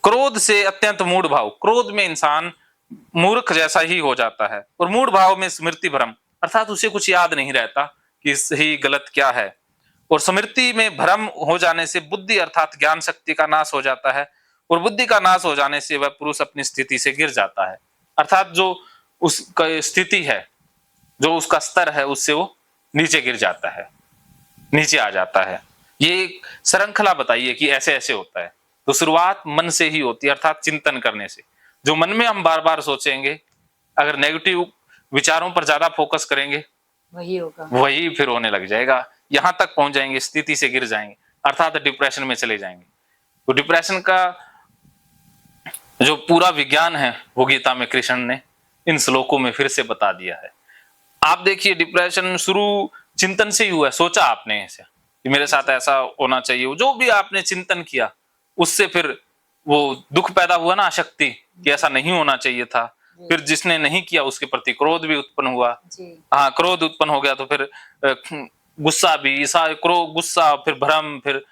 क्रोध से अत्यंत मूढ़ भाव, क्रोध में इंसान मूर्ख जैसा ही हो जाता है। और मूढ़ भाव में स्मृति भ्रम, अर्थात उसे कुछ याद नहीं रहता कि सही गलत क्या है। और स्मृति में भ्रम हो जाने से बुद्धि अर्थात ज्ञान शक्ति का नाश हो जाता है। और बुद्धि का नाश हो जाने से वह पुरुष अपनी स्थिति से गिर जाता है, अर्थात जो उसका स्थिति है, जो उसका स्तर है, उससे वो नीचे गिर जाता है, नीचे आ जाता है। ये एक श्रृंखला बताइए कि ऐसे ऐसे होता है। तो शुरुआत मन से ही होती है, अर्थात चिंतन करने से। जो मन में हम बार बार सोचेंगे, अगर नेगेटिव विचारों पर ज्यादा फोकस करेंगे, वही होगा, वही फिर होने लग जाएगा। यहां तक पहुंच जाएंगे, स्थिति से गिर जाएंगे, अर्थात डिप्रेशन में चले जाएंगे। तो डिप्रेशन का जो पूरा विज्ञान है वो गीता में कृष्ण ने इन श्लोकों में फिर से बता दिया है। आप देखिए, डिप्रेशन शुरू चिंतन से ही हुआ है। सोचा आपने ऐसे कि मेरे साथ ऐसा होना चाहिए, जो भी आपने चिंतन किया उससे फिर वो दुख पैदा हुआ ना, आसक्ति कि ऐसा नहीं होना चाहिए था। फिर जिसने नहीं किया उसके प्रति क्रोध भी उत्पन्न हुआ। हाँ, क्रोध उत्पन्न हो गया तो फिर गुस्सा भी, गुस्सा, फिर भ्रम, फिर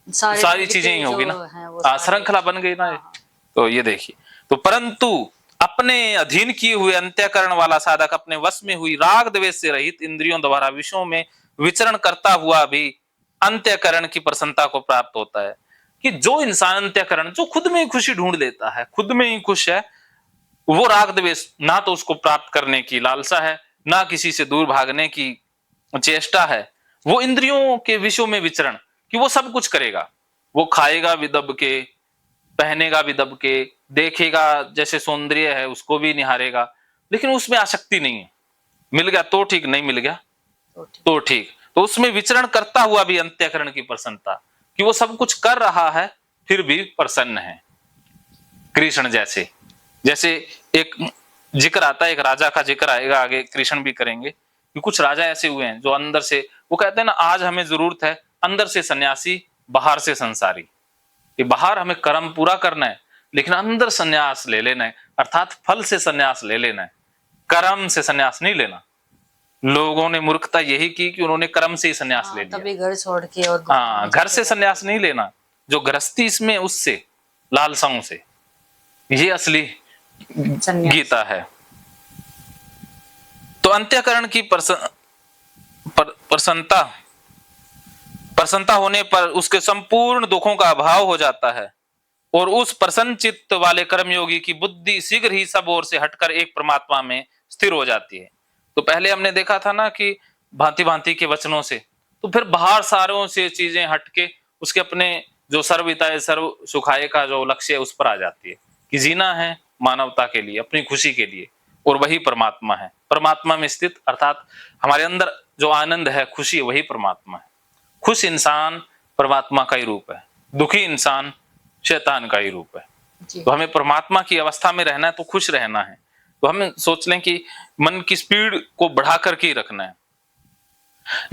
सारी चीजें ही होगी ना, श्रृंखला बन गई ना। तो ये देखिए, तो परंतु अपने अधीन किए हुए अंत्यकरण वाला साधक अपने वश में हुई राग द्वेष से रहित इंद्रियों द्वारा विषयों में विचरण करता हुआ भी अंत्यकरण की प्रसन्नता को प्राप्त होता है। कि जो इंसान अंत्यकरण, जो खुद में ही खुशी ढूंढ लेता है, खुद में ही खुश है, वो राग द्वेष ना तो उसको प्राप्त करने की लालसा है, ना किसी से दूर भागने की चेष्टा है। वो इंद्रियों के विषयों में विचरण, कि वो सब कुछ करेगा, वो खाएगा भी दब के, पहनेगा भी दब के, देखेगा जैसे सौंदर्य है उसको भी निहारेगा, लेकिन उसमें आसक्ति नहीं है। मिल गया तो ठीक, नहीं मिल गया तो ठीक। तो उसमें विचरण करता हुआ भी अंत्यकरण की प्रसन्नता, कि वो सब कुछ कर रहा है फिर भी प्रसन्न है। कृष्ण जैसे, जैसे एक जिक्र आता है, एक राजा का जिक्र आएगा आगे, कृष्ण भी करेंगे कि कुछ राजा ऐसे हुए हैं जो अंदर से, वो कहते हैं ना, आज हमें जरूरत है अंदर से सन्यासी, बाहर से संसारी। कि बाहर हमें कर्म पूरा करना है, लेकिन अंदर संन्यास ले लेना है, अर्थात फल से संन्यास ले लेना है, कर्म से संन्यास नहीं लेना। लोगों ने मूर्खता यही की कि उन्होंने कर्म से ही संन्यास ले लिया, तभी घर छोड़ के। और हाँ, घर से संन्यास नहीं लेना, जो गृहस्थी इसमें उससे, लालसाओं से, ये असली गीता है। तो अंत्यकरण की प्रसन्नता होने पर उसके संपूर्ण दुखों का अभाव हो जाता है, और उस प्रसन्न चित्त वाले कर्मयोगी की बुद्धि शीघ्र ही सब ओर से हटकर एक परमात्मा में स्थिर हो जाती है। तो पहले हमने देखा था ना कि भांति भांति के वचनों से, तो फिर बाहर सारों से चीजें हटके उसके अपने जो सर्वहिताय सर्व सुखाय का जो लक्ष्य है उस पर आ जाती है, कि जीना है मानवता के लिए, अपनी खुशी के लिए, और वही परमात्मा है। परमात्मा में स्थित, अर्थात हमारे अंदर जो आनंद है, खुशी, वही परमात्मा है। खुश इंसान परमात्मा का ही रूप है, दुखी इंसान शैतान का ही रूप है। तो हमें परमात्मा की अवस्था में रहना है, तो खुश रहना है। तो हमें सोच लें कि मन की स्पीड को बढ़ा करके ही रखना है।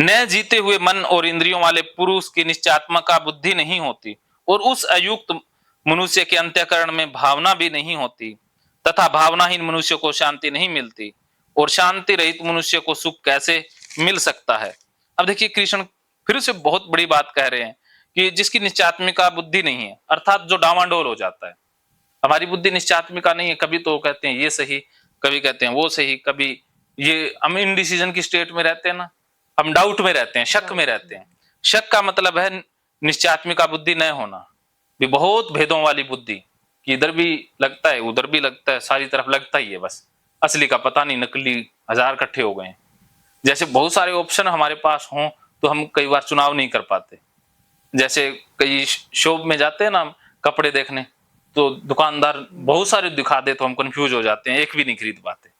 न जीते हुए मन और इंद्रियों वाले पुरुष की निश्चयात्मका बुद्धि नहीं होती, और उस अयुक्त मनुष्य के अंत्यकरण में भावना भी नहीं होती, तथा भावनाहीन मनुष्य को शांति नहीं मिलती, और शांति रहित मनुष्य को सुख कैसे मिल सकता है। अब देखिए, कृष्ण फिर से बहुत बड़ी बात कह रहे हैं कि जिसकी निश्चयात्मिका बुद्धि नहीं है, अर्थात जो डावाडोल हो जाता है। हमारी बुद्धि निश्चयात्मिका नहीं है, कभी तो कहते हैं ये सही, कभी कहते हैं वो सही, कभी ये, हम इनडिसीजन की स्टेट में रहते हैं ना, हम डाउट में रहते हैं, शक में रहते हैं। शक का मतलब है निश्चयात्मिका बुद्धि न होना, भी बहुत भेदों वाली बुद्धि, कि इधर भी लगता है उधर भी लगता है, सारी तरफ लगता ही है, बस असली का पता नहीं, नकली हजार इकट्ठे हो गए। जैसे बहुत सारे ऑप्शन हमारे पास हों तो हम कई बार चुनाव नहीं कर पाते। जैसे कई शॉप में जाते हैं ना कपड़े देखने, तो दुकानदार बहुत सारे दिखा दे तो हम कंफ्यूज हो जाते हैं, एक भी नहीं खरीद पाते।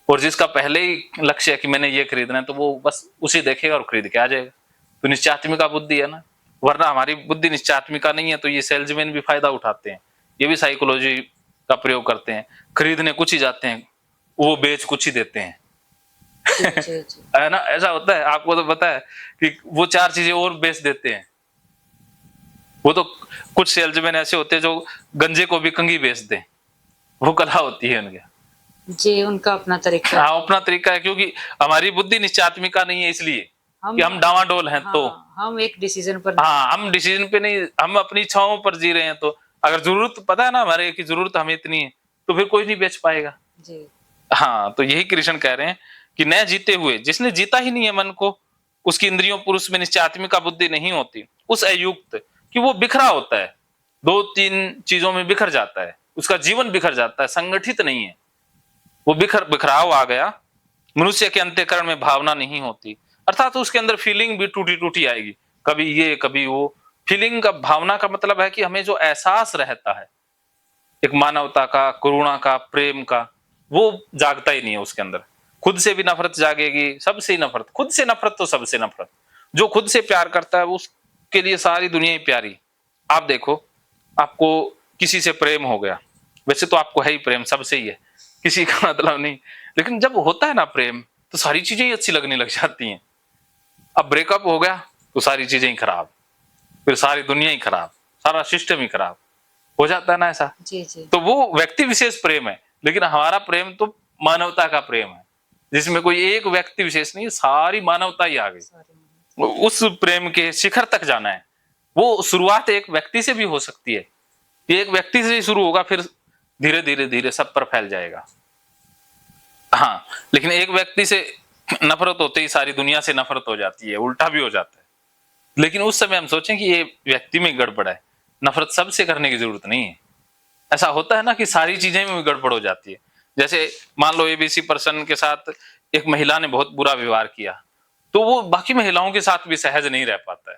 और जिसका पहले ही लक्ष्य है कि मैंने ये खरीदना है, तो वो बस उसे देखेगा और खरीद के आ जाएगा। तो निश्चयात्मिका बुद्धि है ना, वरना हमारी बुद्धि निश्चयात्मिका नहीं है तो ये सेल्समैन भी फायदा उठाते हैं, ये भी साइकोलॉजी का प्रयोग करते हैं। खरीदने कुछ ही जाते हैं, वो बेच कुछ ही देते हैं। है ना, ऐसा होता है, आपको तो पता है कि वो चार चीजें और बेच देते हैं। वो तो कुछ सेल्समैन ऐसे होते हैं जो गंजे को भी कंघी बेच दें, वो कला होती है उनके जी, उनका अपना तरीका। हाँ, अपना तरीका है, क्योंकि हमारी बुद्धि निश्चयात्मिका नहीं है, इसलिए कि हम डावाडोल हैं। हाँ, तो हम एक डिसीजन पर, हाँ, हम डिसीजन पे नहीं, हम अपनी इच्छाओं पर जी रहे हैं, तो अगर जरूरत पता है ना हमारे की जरूरत हमें इतनी है, तो फिर कोई नहीं बेच पाएगा। जी। हाँ, तो यही कृष्ण कह रहे हैं कि न जीते हुए, जिसने जीता ही नहीं है मन को, उसकी इंद्रियों पुरुष में निश्चय आत्मिका बुद्धि नहीं होती, उस अयुक्त कि वो बिखरा होता है, 2-3 चीजों में बिखर जाता है, उसका जीवन बिखर जाता है, संगठित नहीं है, वो बिखराव आ गया। मनुष्य के अंतःकरण में भावना नहीं होती, अर्थात उसके अंदर फीलिंग भी टूटी टूटी आएगी, कभी ये कभी वो। फीलिंग का, भावना का मतलब है कि हमें जो एहसास रहता है एक मानवता का, करुणा का, प्रेम का, वो जागता ही नहीं है उसके अंदर। खुद से भी नफरत जागेगी, सबसे ही नफरत, खुद से नफरत तो सबसे नफरत। जो खुद से प्यार करता है उसके लिए सारी दुनिया ही प्यारी। आप देखो, आपको किसी से प्रेम हो गया, वैसे तो आपको है ही प्रेम, सबसे ही है, किसी का मतलब नहीं, लेकिन जब होता है ना प्रेम, तो सारी चीजें ही अच्छी लगने लग जाती हैं। अब ब्रेकअप हो गया तो सारी चीजें ही खराब, फिर सारी दुनिया ही खराब, सारा सिस्टम ही खराब हो जाता है ना ऐसा। जी जी। तो वो व्यक्ति विशेष प्रेम है, लेकिन हमारा प्रेम तो मानवता का प्रेम है, जिसमें कोई एक व्यक्ति विशेष नहीं, सारी मानवता ही आ गई। उस प्रेम के शिखर तक जाना है। वो शुरुआत एक व्यक्ति से भी हो सकती है, एक व्यक्ति से ही शुरू होगा, फिर धीरे धीरे धीरे सब पर फैल जाएगा। हाँ, लेकिन एक व्यक्ति से नफरत होते ही सारी दुनिया से नफरत हो जाती है, उल्टा भी हो जाता है। लेकिन उस समय हम सोचें कि ये व्यक्ति में गड़बड़ है, नफरत सबसे करने की जरूरत नहीं है। ऐसा होता है ना कि सारी चीजें में गड़बड़ हो जाती है। जैसे मान लो एबीसी पर्सन के साथ एक महिला ने बहुत बुरा व्यवहार किया, तो वो बाकी महिलाओं के साथ भी सहज नहीं रह पाता है।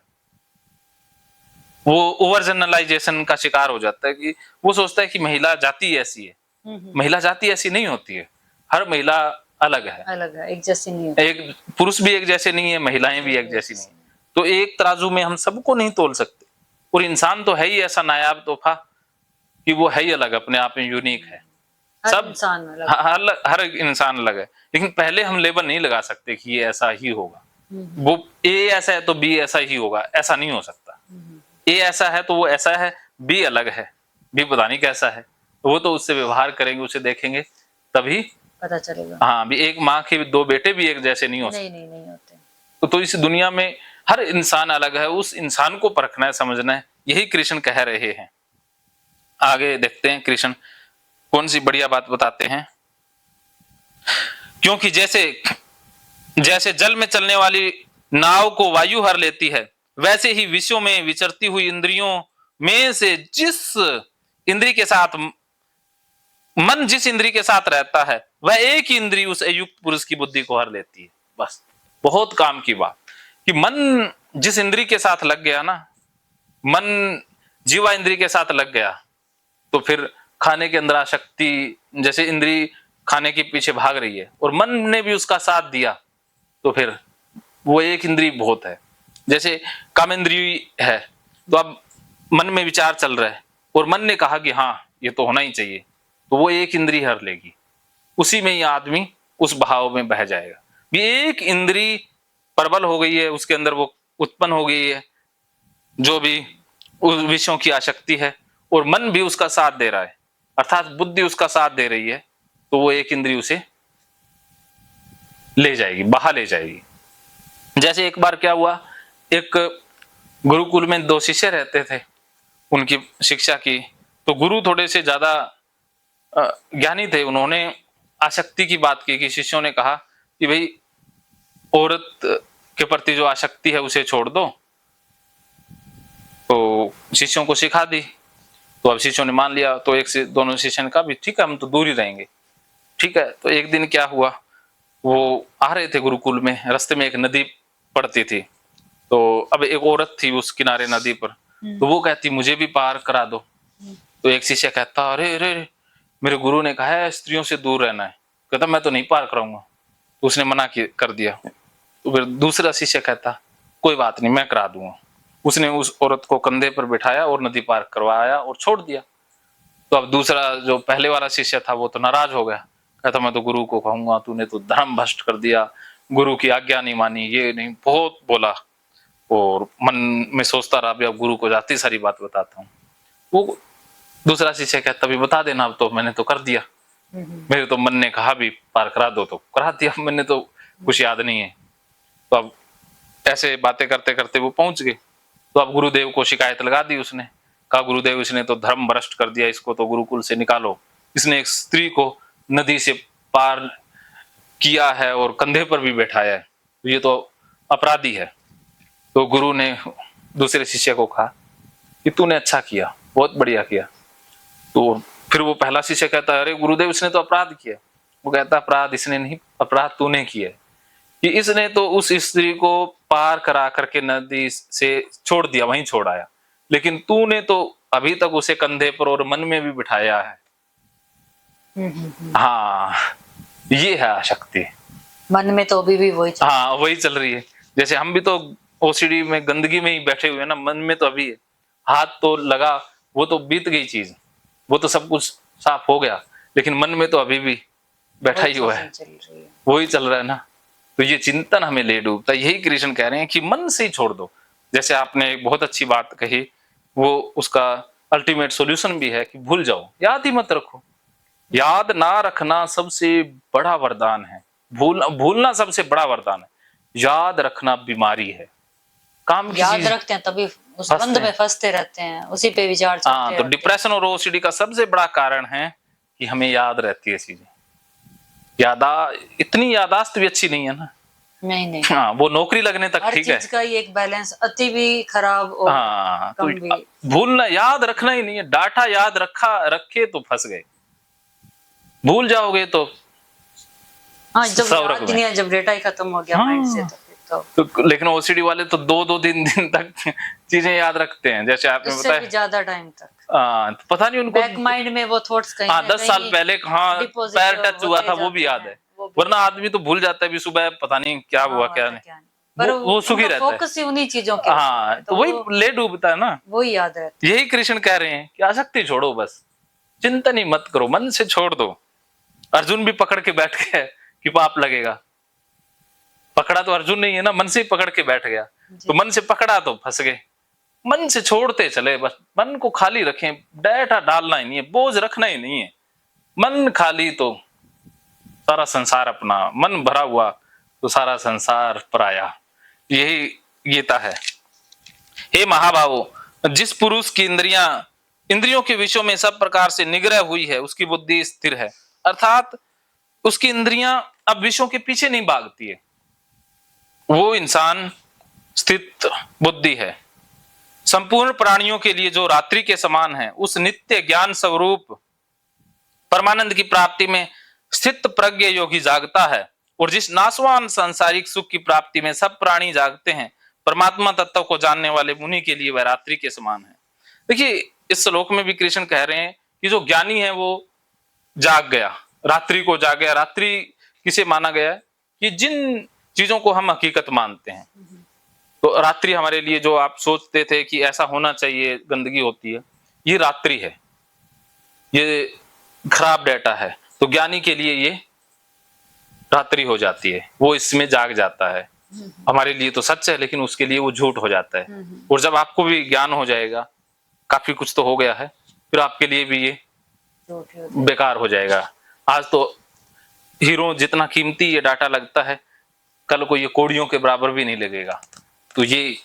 वो ओवर जनरलाइजेशन का शिकार हो जाता है कि वो सोचता है कि महिला जाति ऐसी है। महिला जाति ऐसी नहीं होती है, हर महिला अलग है, एक जैसी नहीं होती। एक पुरुष भी एक जैसे नहीं है, महिलाएं भी एक जैसी नहीं है। तो एक तराजू में हम सबको नहीं तोल सकते। और इंसान तो है ही ऐसा नायाब तोहफा कि वो है ही अलग, अपने आप में यूनिक है। सब इंसान अलग, हर इंसान अलग है, लेकिन पहले हम लेबल नहीं लगा सकते कि ये ऐसा ही होगा, वो ए ऐसा है तो बी ऐसा ही होगा, ऐसा नहीं हो सकता। ए ऐसा है तो वो ऐसा है, बी अलग है, बी पता नहीं कैसा है, वो तो उससे व्यवहार करेंगे, उसे देखेंगे तभी पता चलेगा। हाँ, भी एक माँ के 2 बेटे भी एक जैसे नहीं हो सकते। नहीं होते। तो इस दुनिया में हर इंसान अलग है, उस इंसान को परखना है, समझना है, यही कृष्ण कह रहे हैं। आगे देखते हैं कृष्ण कौन सी बढ़िया बात बताते हैं। क्योंकि जैसे जल में चलने वाली नाव को वायु हर लेती है, वैसे ही विश्व में विचरती हुई इंद्रियों में से मन जिस इंद्री के साथ रहता है, वह एक ही इंद्री उस अयुक्त पुरुष की बुद्धि को हर लेती है। बस, बहुत काम की बात कि मन जिस इंद्री के साथ लग गया ना, मन जीवा इंद्री के साथ लग गया, तो फिर खाने के अंदर आसक्ति, जैसे इंद्री खाने के पीछे भाग रही है और मन ने भी उसका साथ दिया, तो फिर वो एक इंद्री बहुत है। जैसे कामेंद्री है, तो अब मन में विचार चल रहा है और मन ने कहा कि हाँ ये तो होना ही चाहिए, तो वो एक इंद्री हर लेगी, उसी में ही आदमी उस भाव में बह जाएगा। ये एक इंद्री प्रबल हो गई है, उसके अंदर वो उत्पन्न हो गई है जो भी उस विषयों की आसक्ति है, और मन भी उसका साथ दे रहा है, अर्थात बुद्धि उसका साथ दे रही है, तो वो एक इंद्री उसे ले जाएगी, बहा ले जाएगी। जैसे एक बार क्या हुआ, एक गुरुकुल में 2 शिष्य रहते थे, उनकी शिक्षा की, तो गुरु थोड़े से ज्यादा ज्ञानी थे, उन्होंने आसक्ति की बात की कि शिष्यों ने कहा कि भाई औरत के प्रति जो आसक्ति है उसे छोड़ दो, तो शिष्यों को सिखा दी। तो अब शिष्यों ने मान लिया, तो एक से दोनों शिष्यों ने कहा भी ठीक है, हम तो दूर ही रहेंगे। ठीक है, तो एक दिन क्या हुआ, वो आ रहे थे गुरुकुल में, रास्ते में एक नदी पड़ती थी, तो अब एक औरत थी उस किनारे नदी पर, तो वो कहती मुझे भी पार करा दो। तो एक शिष्य कहता अरे अरे, मेरे गुरु ने कहा है स्त्रियों से दूर रहना है, कहता मैं तो नहीं पार कराऊंगा, तो उसने मना कर दिया। तो फिर दूसरा शिष्य कहता कोई बात नहीं, मैं करा दूंगा। उसने उस औरत को कंधे पर बिठाया और नदी पार करवाया और छोड़ दिया। तो अब दूसरा जो पहले वाला शिष्य था वो तो नाराज हो गया, कहता मैं तो गुरु को कहूंगा, तूने तो धर्म भ्रष्ट कर दिया, गुरु की आज्ञा नहीं मानी, ये नहीं, बहुत बोला। और मन में सोचता रहा भी अब गुरु को जाती सारी बात बताता हूँ। वो दूसरा शिष्य कहता भी बता देना, अब तो मैंने तो कर दिया, मेरे तो मन ने कहा भी पार करा दो तो करा दिया, मैंने तो कुछ याद नहीं है। तो अब ऐसे बातें करते करते वो पहुंच गए। तो अब गुरुदेव को शिकायत लगा दी उसने कहा गुरुदेव इसने तो धर्म भ्रष्ट कर दिया, इसको तो गुरुकुल से निकालो, इसने एक स्त्री को नदी से पार किया है और कंधे पर भी बैठाया है, ये तो अपराधी है। तो गुरु ने दूसरे शिष्य को कहा कि तूने अच्छा किया, बहुत बढ़िया किया। तो फिर वो पहला शिष्य कहता है अरे गुरुदेव इसने तो अपराध किया। वो कहता अपराध इसने नहीं, अपराध तूने किया कि इसने तो उस स्त्री को पार करा करके नदी से छोड़ दिया, वहीं छोड़ आया, लेकिन तूने तो अभी तक उसे कंधे पर और मन में भी बिठाया है। हाँ, ये है आसक्ति। मन में तो अभी भी वही चल हाँ वही चल रही है। जैसे हम भी तो ओसीडी में गंदगी में ही बैठे हुए हैं ना, मन में तो अभी है, हाथ तो लगा, वो तो बीत गई चीज, वो तो सब कुछ साफ हो गया, लेकिन मन में तो अभी भी बैठा ही हुआ है, वही चल रहा है ना। तो ये चिंतन हमें ले डूबता है। यही कृष्ण कह रहे हैं कि मन से ही छोड़ दो। जैसे आपने एक बहुत अच्छी बात कही, वो उसका अल्टीमेट सॉल्यूशन भी है कि भूल जाओ, याद ही मत रखो। याद ना रखना सबसे बड़ा वरदान है, भूलना सबसे बड़ा वरदान है। याद रखना बीमारी है, काम की याद चीज रखते हैं तभी उस बंद में फंसते रहते हैं, उसी पे विचार चलते हाँ, तो डिप्रेशन और ओसीडी का सबसे बड़ा कारण है कि हमें याद रहती है चीजें। इतनी यादाश्त भी अच्छी नहीं है ना। नहीं हाँ, वो नौकरी लगने तक हर ठीक है। चीज का ही एक बैलेंस, अति भी खराब और हाँ, कम तो भी। भूलना, याद रखना ही नहीं है। डाटा याद रखे तो फंस गए, भूल जाओगे तो हाँ, जब सब रख याद गए। नहीं है, जब डेटा ही खत्म हो गया माइंड से तो लेकिन ओसीडी वाले तो 2-2 दिन तक चीजें याद रखते हैं। जैसे आपने इससे बताया भी ज्यादा टाइम तक, तो पता नहीं उनको बैक माइंड में वो थॉट्स कहीं 10 साल पहले कहाँ पैर टच हुआ था वो भी याद है। वरना आदमी तो भूल जाता है भी सुबह पता नहीं क्या हुआ क्या नहीं, पर वो सुखी रहता है। फोकस ही उन्हीं चीजों के हाँ, तो वही ले डूबता है ना, वही याद है। यही कृष्ण कह रहे हैं कि आसक्ति छोड़ो, बस चिंतन ही मत करो, मन से छोड़ दो। अर्जुन भी पकड़ के बैठ गया कि पाप लगेगा, पकड़ा तो अर्जुन नहीं है ना, मन से ही पकड़ के बैठ गया। तो मन से पकड़ा तो फंस गए। मन से छोड़ते चले, बस मन को खाली रखें, डाटा डालना ही नहीं है, बोझ रखना ही नहीं है। मन खाली तो सारा संसार अपना, मन भरा हुआ तो सारा संसार पराया। यही गीता है। हे महाभावो, जिस पुरुष की इंद्रियों के विषयों में सब प्रकार से निग्रह हुई है, उसकी बुद्धि स्थिर है। अर्थात उसकी इंद्रियां अब विषयों के पीछे नहीं भागती है, वो इंसान स्थित बुद्धि है। संपूर्ण प्राणियों के लिए जो रात्रि के समान है, उस नित्य ज्ञान स्वरूप परमानंद की प्राप्ति में स्थित प्रज्ञ योगी जागता है। और जिस नाशवान सांसारिक सुख की प्राप्ति में सब प्राणी जागते हैं, परमात्मा तत्व को जानने वाले मुनि के लिए वह रात्रि के समान है। देखिए, इस श्लोक में भी कृष्ण कह रहे हैं कि जो ज्ञानी है वो जाग गया, रात्रि को जाग गया। रात्रि किसे माना गया है कि जिन चीजों को हम हकीकत मानते हैं। तो रात्रि हमारे लिए, जो आप सोचते थे कि ऐसा होना चाहिए, गंदगी होती है, ये रात्रि है, ये खराब डेटा है। तो ज्ञानी के लिए ये रात्रि हो जाती है, वो इसमें जाग जाता है। हमारे लिए तो सच है, लेकिन उसके लिए वो झूठ हो जाता है। और जब आपको भी ज्ञान हो जाएगा, काफी कुछ तो हो गया है, फिर आपके लिए भी ये बेकार हो जाएगा। आज तो हीरो जितना कीमती ये डाटा लगता है, कल को ये कोड़ियों के बराबर भी नहीं लगेगा। तो ये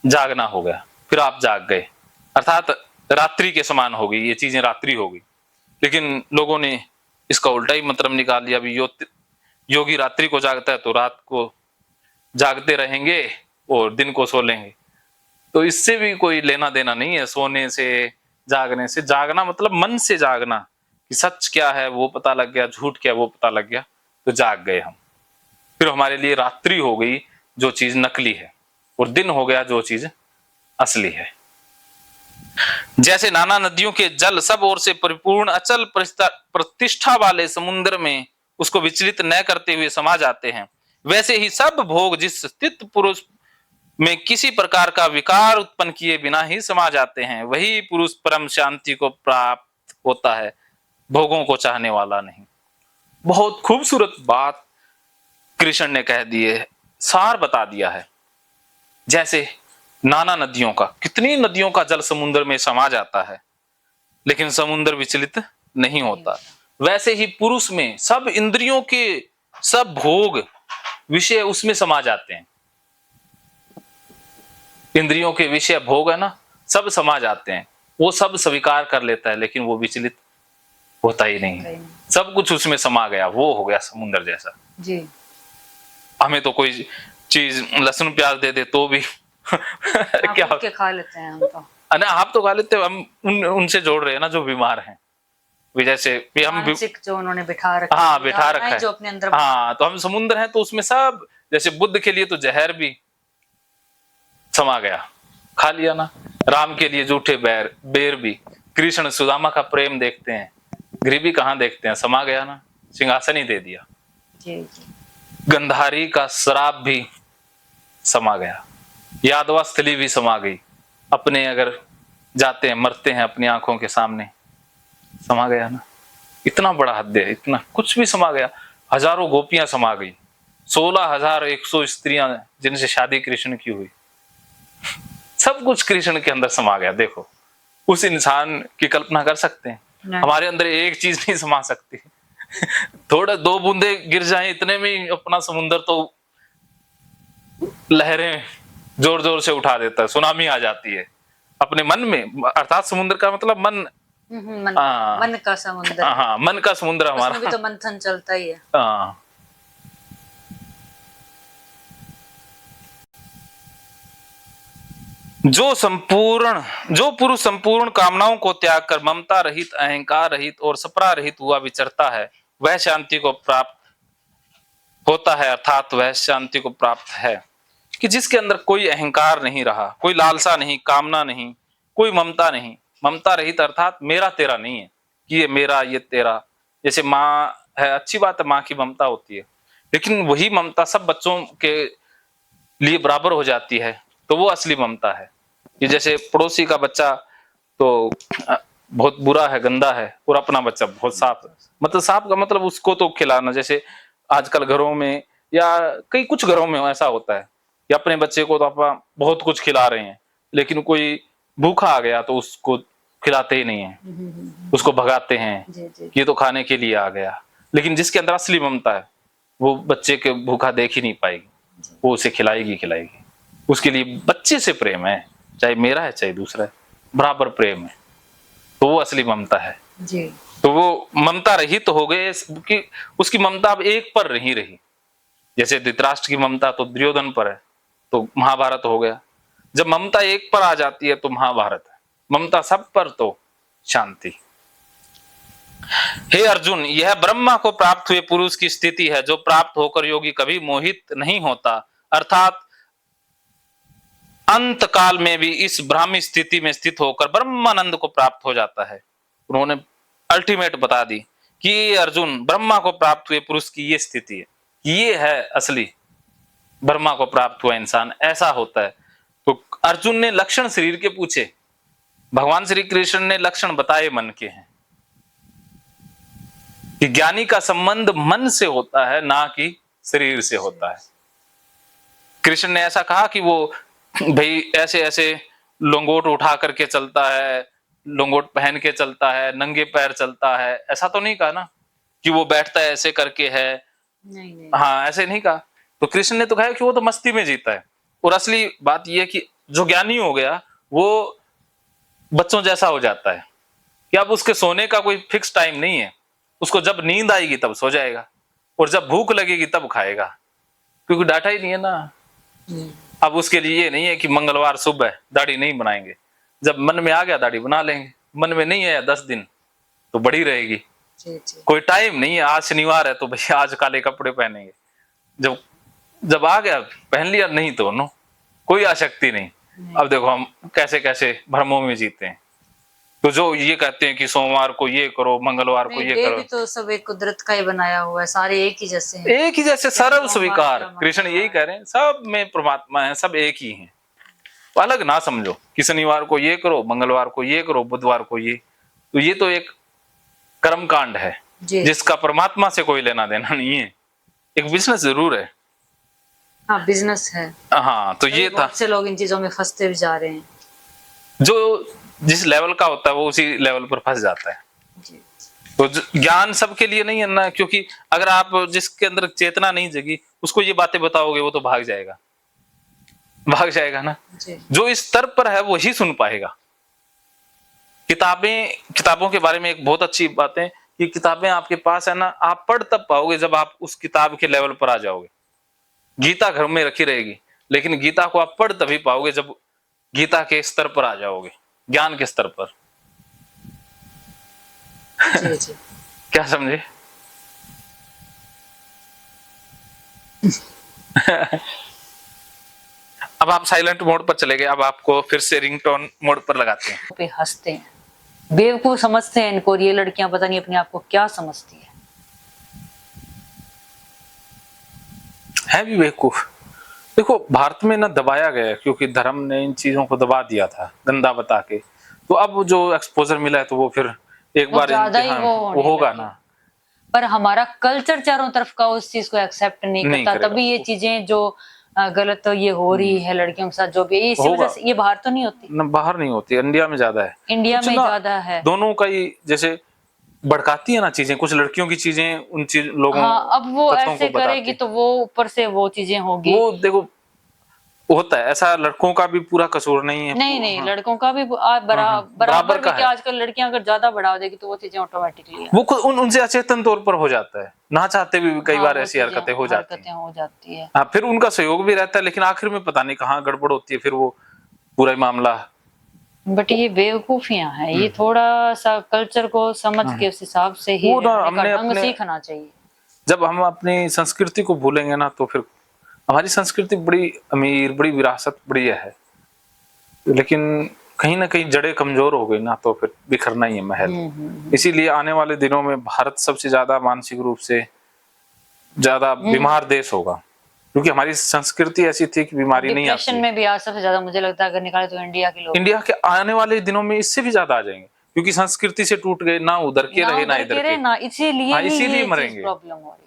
जागना हो गया, फिर आप जाग गए, अर्थात रात्रि के समान हो गई, ये चीजें रात्रि हो गई। लेकिन लोगों ने इसका उल्टा ही मतलब निकाल लिया। अभी योगी रात्रि को जागता है तो रात को जागते रहेंगे और दिन को सो लेंगे। तो इससे भी कोई लेना देना नहीं है, सोने से जागने से। जागना मतलब मन से जागना, कि सच क्या है वो पता लग गया, झूठ क्या है वो पता लग गया, तो जाग गए हम। फिर हमारे लिए रात्रि हो गई जो चीज नकली है, और दिन हो गया जो चीज असली है। जैसे नाना नदियों के जल सब ओर से परिपूर्ण अचल प्रतिष्ठा वाले समुद्र में उसको विचलित न करते हुए समा जाते हैं, वैसे ही सब भोग जिस स्थित पुरुष में किसी प्रकार का विकार उत्पन्न किए बिना ही समा जाते हैं, वही पुरुष परम शांति को प्राप्त होता है, भोगों को चाहने वाला नहीं। बहुत खूबसूरत बात कृष्ण ने कह दी है, सार बता दिया है। जैसे नाना नदियों का, कितनी नदियों का जल समुद्र में समा जाता है, लेकिन समुद्र विचलित नहीं होता, वैसे ही पुरुष में सब इंद्रियों के सब भोग विषय उसमें समा जाते हैं। इंद्रियों के विषय भोग है ना, सब समा जाते हैं। वो सब स्वीकार कर लेता है, लेकिन वो विचलित होता ही नहीं है। सब कुछ उसमें समा गया, वो हो गया समुद्र जैसा। जी। हमें तो कोई चीज लहसुन प्याज दे दे तो भी क्या के खा लेते हैं हम तो। अरे आप तो खा लेते हो, हम उनसे जोड़ रहे हैं ना जो बीमार हैं, जैसे हम मानसिक जो उन्होंने बिठा रखा है, हाँ बिठा रखा है जो अपने अंदर। हाँ, तो हम समुद्र हैं तो उसमें सब, जैसे बुद्ध के लिए तो जहर भी समा गया, खा लिया ना। राम के लिए झूठे बेर भी, कृष्ण सुदामा का प्रेम देखते हैं, गरीबी कहाँ देखते हैं, समा गया ना, सिंहासन ही दे दिया। जी जी। गंधारी का शराब भी समा गया, यादवास्थली भी समा गई, अपने अगर जाते हैं मरते हैं अपनी आंखों के सामने, समा गया ना। इतना बड़ा हद है, इतना कुछ भी समा गया। हजारों गोपियां समा गई, 16,100 स्त्रियां जिनसे शादी कृष्ण की हुई, सब कुछ कृष्ण के अंदर समा गया। देखो उस इंसान की कल्पना कर सकते हैं? हमारे अंदर एक चीज नहीं समा सकती थोड़ा 2 बूंदे गिर जाएं इतने में अपना समुद्र तो लहरें जोर जोर से उठा देता है, सुनामी आ जाती है अपने मन में। अर्थात समुद्र का मतलब मन, मन का समुद्र। हाँ, मन का समुद्र हमारा। उसमें भी तो मंथन चलता ही है। हाँ, जो पुरुष संपूर्ण कामनाओं को त्याग कर ममता रहित, अहंकार रहित और सपरा रहित हुआ विचरता है, वह शांति को प्राप्त होता है। अर्थात वह शांति को प्राप्त है कि जिसके अंदर कोई अहंकार नहीं रहा, कोई लालसा नहीं, कामना नहीं, कोई ममता नहीं। ममता रहित अर्थात मेरा तेरा नहीं है कि ये मेरा ये तेरा। जैसे माँ है, अच्छी बात है, माँ की ममता होती है, लेकिन वही ममता सब बच्चों के लिए बराबर हो जाती है तो वो असली ममता है। ये जैसे पड़ोसी का बच्चा तो बहुत बुरा है, गंदा है, और अपना बच्चा बहुत साफ, मतलब साफ का मतलब उसको तो खिलाना। जैसे आजकल घरों में या कई कुछ घरों में ऐसा होता है कि अपने बच्चे को तो आप बहुत कुछ खिला रहे हैं, लेकिन कोई भूखा आ गया तो उसको खिलाते ही नहीं है, उसको भगाते हैं, ये तो खाने के लिए आ गया। लेकिन जिसके अंदर असली ममता है वो बच्चे के भूखा देख ही नहीं पाएगी, वो उसे खिलाएगी। उसके लिए बच्चे से प्रेम है, चाहे मेरा है चाहे दूसरा है, बराबर प्रेम है, तो वो असली ममता है जी। तो वो ममता रहित तो हो गए कि उसकी ममता अब एक पर नहीं रही। जैसे धृतराष्ट्र की ममता तो दुर्योधन पर है तो महाभारत हो गया। जब ममता एक पर आ जाती है तो महाभारत है, ममता सब पर तो शांति। हे अर्जुन, यह ब्रह्मा को प्राप्त हुए पुरुष की स्थिति है जो प्राप्त होकर योगी कभी मोहित नहीं होता, अर्थात अंत काल में भी इस ब्राह्मी स्थिति में स्थित होकर ब्रह्मानंद को प्राप्त हो जाता है। उन्होंने अल्टीमेट बता दी कि अर्जुन, ब्रह्मा को प्राप्त हुए पुरुष की ये स्थिति है, ये है असली ब्रह्मा को प्राप्त हुआ इंसान, ऐसा होता है। तो अर्जुन ने लक्षण शरीर के पूछे, भगवान श्री कृष्ण ने लक्षण बताए मन के हैं कि ज्ञानी का संबंध मन से होता है ना कि शरीर से होता है। कृष्ण ने ऐसा कहा कि वो भाई ऐसे ऐसे लंगोट उठा करके चलता है, लंगोट पहन के चलता है, नंगे पैर चलता है, ऐसा तो नहीं कहा ना कि वो बैठता है ऐसे करके है, नहीं। हाँ ऐसे नहीं कहा। तो कृष्ण ने तो कहा कि वो तो मस्ती में जीता है। और असली बात यह है कि जो ज्ञानी हो गया वो बच्चों जैसा हो जाता है कि अब उसके सोने का कोई फिक्स टाइम नहीं है, उसको जब नींद आएगी तब सो जाएगा और जब भूख लगेगी तब खाएगा, क्योंकि डाटा ही नहीं है ना। अब उसके लिए ये नहीं है कि मंगलवार सुबह है दाढ़ी नहीं बनाएंगे, जब मन में आ गया दाढ़ी बना लेंगे, मन में नहीं है 10 दिन तो बड़ी रहेगी। कोई टाइम नहीं है, आज शनिवार है तो भैया आज काले कपड़े पहनेंगे, जब आ गया पहन लिया, नहीं तो नो, कोई आसक्ति नहीं। अब देखो हम कैसे कैसे भ्रमों में जीते हैं। तो जो ये कहते हैं कि सोमवार को ये करो, मंगलवार को ये करो, भी तो सब एक कुदरत का ही बनाया हुआ है, सारे एक ही जैसे हैं। एक ही जैसे सर्व स्वीकार, कृष्ण यही कह रहे हैं, सब में परमात्मा है, सब एक ही हैं। तो अलग ना समझो कि शनिवार को ये करो, मंगलवार को ये करो, बुधवार को ये, तो ये तो एक कर्म कांड है जिसका परमात्मा से कोई लेना देना नहीं है। एक बिजनेस जरूर है, हाँ बिजनेस है। हाँ तो ये था, बहुत से लोग इन चीजों में फंसते भी जा रहे हैं। जो जिस लेवल का होता है वो उसी लेवल पर फंस जाता है। तो ज्ञान सबके लिए नहीं है ना, क्योंकि अगर आप जिसके अंदर चेतना नहीं जगी उसको ये बातें बताओगे वो तो भाग जाएगा ना। जो इस स्तर पर है वो ही सुन पाएगा, किताबों के बारे में एक बहुत अच्छी बात है कि किताबें आपके पास है ना, आप पढ़ तब पाओगे जब आप उस किताब के लेवल पर आ जाओगे। गीता घर में रखी रहेगी, लेकिन गीता को आप पढ़ तभी पाओगे जब गीता के स्तर पर आ जाओगे, ज्ञान के स्तर पर। जी जी। क्या समझे? अब आप साइलेंट मोड पर चले गए, अब आपको फिर से रिंगटोन मोड पर लगाते हैं। पे हंसते हैं, बेवकूफ समझते हैं इनको, और ये लड़कियां पता नहीं अपने आप को क्या समझती है भी बेवकूफ। देखो भारत में ना दबाया गया है, क्योंकि धर्म ने इन चीजों को दबा दिया था गंदा बता के, तो अब जो एक्सपोजर मिला है तो वो फिर एक बार ज्यादा ही वो होगा ना। पर हमारा कल्चर चारों तरफ का उस चीज को एक्सेप्ट नहीं करता, तभी ये चीजें जो गलत तो ये हो रही है लड़कियों के साथ, जो भी इसी वजह से ये बाहर तो नहीं होती ना, बाहर नहीं होती, इंडिया में ज्यादा है। इंडिया में ज्यादा है। दोनों का ही जैसे भड़काती है ना चीजें, कुछ लड़कियों की चीजें उन लोगों, हाँ, अब वो ऐसे करेगी तो वो ऊपर से वो चीजें होगी। वो देखो होता है ऐसा, लड़कों का भी पूरा कसूर नहीं है। नहीं, लड़कों का भी बराबर का है। आजकल लड़कियां अगर ज्यादा बढ़ावा देगी तो वो चीजें ऑटोमेटिकली वो उनसे अचेतन तौर पर हो जाता है, ना चाहते भी कई बार ऐसी हरकतें हो जाती है। हाँ, फिर उनका सहयोग भी रहता है, लेकिन आखिर में पता नहीं कहाँ गड़बड़ होती है, फिर वो पूरा मामला। बट ये बेवकूफियां हैं, ये थोड़ा सा कल्चर को समझ के उस हिसाब से ही ढंग सीखना चाहिए। जब हम अपनी संस्कृति को भूलेंगे ना, तो फिर हमारी संस्कृति बड़ी अमीर, बड़ी विरासत बढ़िया है, लेकिन कहीं ना कहीं जड़ें कमजोर हो गई ना, तो फिर बिखरना ही है महल। इसीलिए आने वाले दिनों में भारत सबसे ज्यादा मानसिक रूप से ज्यादा बीमार देश होगा, क्योंकि हमारी संस्कृति ऐसी थी कि बीमारी नहीं आती। में भी आज सबसे ज्यादा मुझे लगता है अगर निकाले तो इंडिया के लोग, इंडिया के आने वाले दिनों में इससे भी ज्यादा आ जाएंगे, क्योंकि संस्कृति से टूट गए, ना उधर के रहे ना इधर के, ना इसीलिए मरेंगे। प्रॉब्लम हो रही है,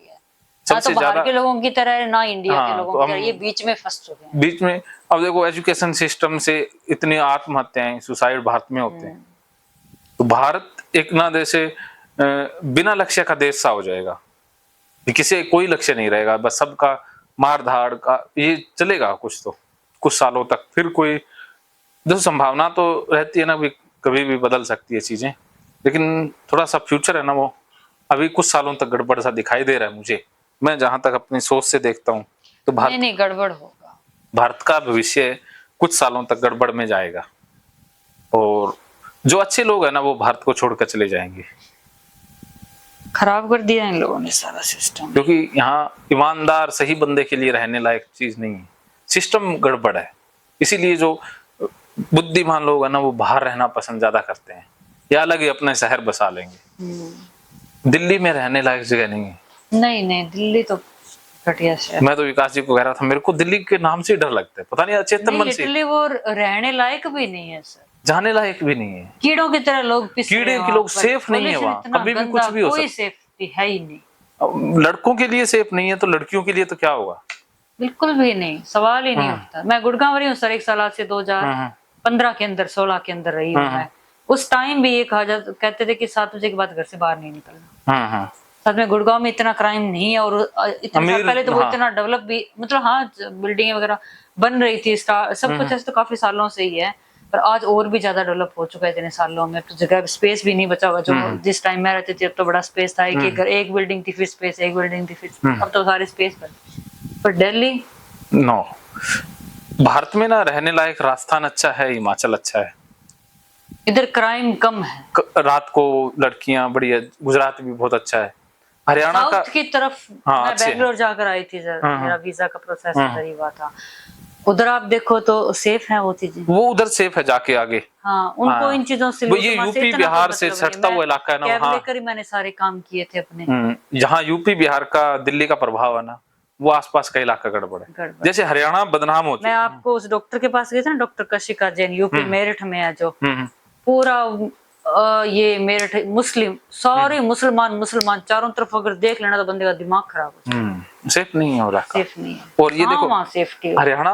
ना तो बाहर के लोगों की तरह ना इंडिया के लोगों की तरह, ये बीच में फंस चुके हैं। बीच में अब देखो एजुकेशन सिस्टम से इतनी आत्महत्याएं, सुसाइड भारत में होते हैं, तो भारत एक ना जैसे बिना लक्ष्य का देश सा हो जाएगा, किसी कोई लक्ष्य नहीं रहेगा, बस सबका मार धाड़ का ये चलेगा कुछ सालों तक। फिर कोई जो संभावना तो रहती है ना, भी कभी भी बदल सकती है चीजें, लेकिन थोड़ा सा फ्यूचर है ना, वो अभी कुछ सालों तक गड़बड़ सा दिखाई दे रहा है मुझे। मैं जहां तक अपनी सोच से देखता हूँ तो भारत नहीं गड़बड़ होगा, भारत का भविष्य कुछ सालों तक गड़बड़ में जाएगा, और जो अच्छे लोग हैं ना वो भारत को छोड़कर चले जाएंगे। खराब कर दिया इन लोगों ने सारा सिस्टम, क्योंकि यहाँ ईमानदार सही बंदे के लिए रहने लायक चीज नहीं है, सिस्टम गड़बड़ है। इसीलिए जो बुद्धिमान लोग हैं ना वो बाहर रहना पसंद ज्यादा करते हैं, या अलग ही अपने शहर बसा लेंगे। दिल्ली में रहने लायक जगह नहीं है। नहीं दिल्ली तो घटिया शहर। मैं तो विकास जी को कह रहा था, मेरे को दिल्ली के नाम से डर लगता है, पता नहीं अचेतन मन से। दिल्ली वो रहने लायक भी नहीं है सर, जाने लायक भी नहीं है, कीड़ों की तरह लोग कीड़े के लोग सेफ नहीं है वहाँ, कभी भी कुछ भी हो सकता है, कोई सेफ्टी है ही नहीं। लड़कों के लिए सेफ नहीं है तो लड़कियों के लिए तो क्या होगा, बिल्कुल भी नहीं, सवाल ही नहीं उठता। मैं गुड़गांव रही हूँ सर, 1 साल से 2015 के अंदर 16 के अंदर रही हूँ मैं। उस टाइम भी ये कहा जाता, कहते थे कि 7 बजे के बाद घर से बाहर नहीं निकलना। साथ में गुड़गांव में इतना क्राइम नहीं है, और इतने साल पहले तो वो इतना डेवलप भी, मतलब हाँ बिल्डिंगें वगैरह बन रही थी, सब कुछ ऐसे तो काफी सालों से ही है, पर आज और भी ज्यादा डेवलप हो चुका है इतने सालों में। तो जगह स्पेस भी नहीं बचा हुआ, जो जिस टाइम मैं रहती थी अब तो बड़ा स्पेस था, एक बिल्डिंग थी फिर स्पेस, एक बिल्डिंग थी फिर, अब तो सारे स्पेस पर दिल्ली नो। भारत में ना रहने लायक राजस्थान अच्छा है, हिमाचल अच्छा है, इधर क्राइम कम है, रात को लड़कियां बढ़िया, गुजरात भी बहुत अच्छा है, हरियाणा का की तरफ मैं बेंगलोर जाकर आई थी सर, मेरा वीजा का प्रोसेस उधर ही हुआ था। उधर आप देखो तो सेफ है वो चीजें, वो उधर सेफ है जाके आगे। हाँ, उनको इन चीजों से, ये यूपी बिहार से सटता हुआ इलाका है ना, वहाँ लेकर ही मैंने सारे काम किए थे अपने। जहाँ यूपी बिहार का दिल्ली का प्रभाव है ना, वो आसपास का इलाका गड़बड़ है। जैसे हरियाणा बदनाम होती है। मैं आपको उस डॉक्टर के पास गई थी ना, डॉक्टर कशिका जैन, यूपी मेरठ में है, जो पूरा ये मेरठ मुस्लिम, सारे मुसलमान चारों तरफ अगर देख लेना तो बंदे का दिमाग खराब हो जाए। सेफ नहीं है, सेफ नहीं है। और ये देखो सेफ्टी हरियाणा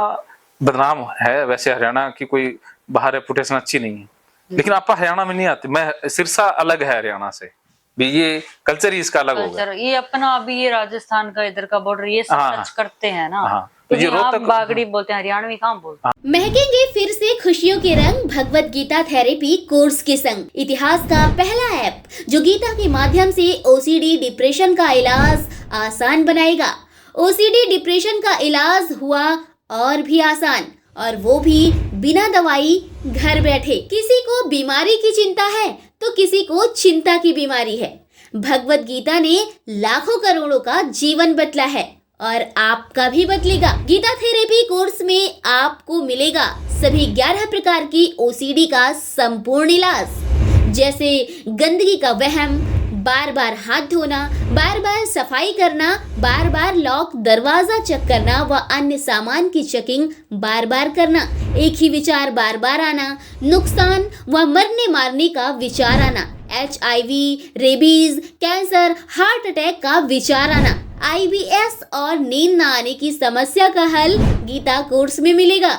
बदनाम है, वैसे हरियाणा की कोई बाहर रेपुटेशन अच्छी नहीं है, लेकिन आप हरियाणा में नहीं आते। मैं सिरसा अलग है हरियाणा से भी, ये कल्चर ही इसका अलग होगा। ये अपना अभी ये राजस्थान का इधर का बॉर्डर ये सब टच करते हैं ना, तो ये आप रोहतक बागड़ी बोलते हैं, हरियाणवी कहाँ बोलते हैं? महकेंगे फिर से खुशियों के रंग भगवत गीता थेरेपी कोर्स के संग। इतिहास का पहला ऐप जो गीता के माध्यम से ओसीडी डिप्रेशन का इलाज आसान बनाएगा। ओसीडी डिप्रेशन का इलाज हुआ और भी आसान, और वो भी बिना दवाई, घर बैठे। किसी को बीमारी की चिंता है तो किसी को चिंता की बीमारी है। भगवत गीता ने लाखों करोड़ों का जीवन बदला है और आपका भी बदलेगा। गीता थेरेपी कोर्स में आपको मिलेगा सभी 11 प्रकार की ओसीडी का संपूर्ण इलाज, जैसे गंदगी का वहम, बार बार हाथ धोना, बार बार सफाई करना, बार बार लॉक दरवाजा चेक करना व अन्य सामान की चेकिंग बार बार करना, एक ही विचार बार बार आना, नुकसान व मरने मारने का विचार आना, HIV, rabies, cancer, heart attack का विचार आना, IBS और नींद न आने की समस्या का हल गीता कोर्स में मिलेगा।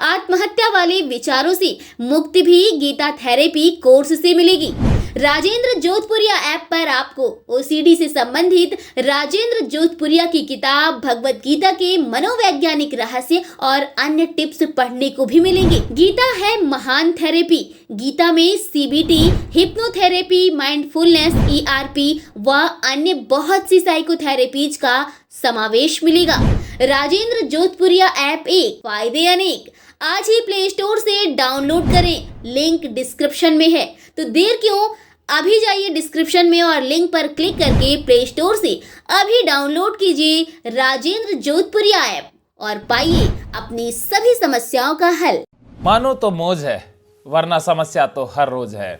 आत्महत्या वाले विचारों से मुक्ति भी गीता थेरेपी कोर्स से मिलेगी। राजेंद्र जोधपुरिया ऐप पर आपको ओसीडी से संबंधित राजेंद्र जोधपुरिया की किताब भगवत गीता के मनोवैज्ञानिक रहस्य और अन्य टिप्स पढ़ने को भी मिलेंगे। गीता है महान थेरेपी। गीता में CBT, हिप्नोथेरेपी, माइंडफुलनेस, ERP व अन्य बहुत सी साइकोथेरेपीज का समावेश मिलेगा। राजेंद्र जोधपुरिया ऐप एक, फायदे अनेक। आज ही प्ले स्टोर से डाउनलोड करें, लिंक डिस्क्रिप्शन में है। तो देर क्यों, अभी जाइए डिस्क्रिप्शन में और लिंक पर क्लिक करके प्ले स्टोर से अभी डाउनलोड कीजिए राजेंद्र जोधपुरिया ऐप और पाइए अपनी सभी समस्याओं का हल। मानो तो मौज है, वरना समस्या तो हर रोज है।